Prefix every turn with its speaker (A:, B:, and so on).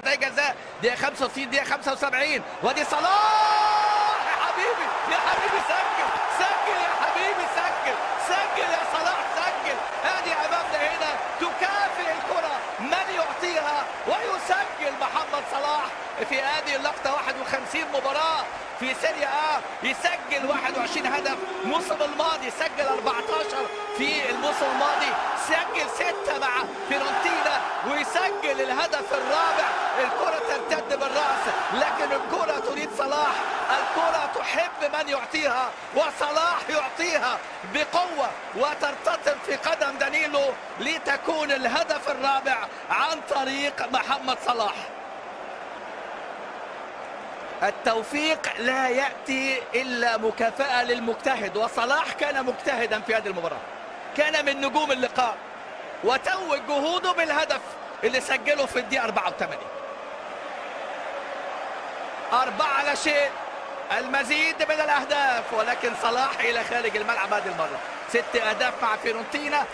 A: منطقه جزاء. دقيقه 65 دقيقه 75 وادي صلاح يا حبيبي يا حبيبي سجل سجل يا حبيبي سجل سجل يا صلاح سجل. ادي امامنا هنا تكافئ الكره من يعطيها ويسجل محمد صلاح في هذه اللقطه. 51 مباراه في سيريا يسجل 21 هدف. الموسم الماضي سجل 14 في الموسم الماضي، سجل 6 مع فيورنتينا ويسجل الهدف الرابع. الكرة ترتد بالرأس لكن الكرة تريد صلاح، الكرة تحب من يعطيها وصلاح يعطيها بقوة وترتطم في قدم دانيلو لتكون الهدف الرابع عن طريق محمد صلاح. التوفيق لا يأتي إلا مكافأة للمجتهد، وصلاح كان مجتهدا في هذه المباراة، كان من نجوم اللقاء وتوج جهوده بالهدف اللي سجله في الدقيقة 84. 4-0 المزيد من الأهداف، ولكن صلاح إلى خارج الملعب هذه المرة. 6 أهداف مع فيورنتينا.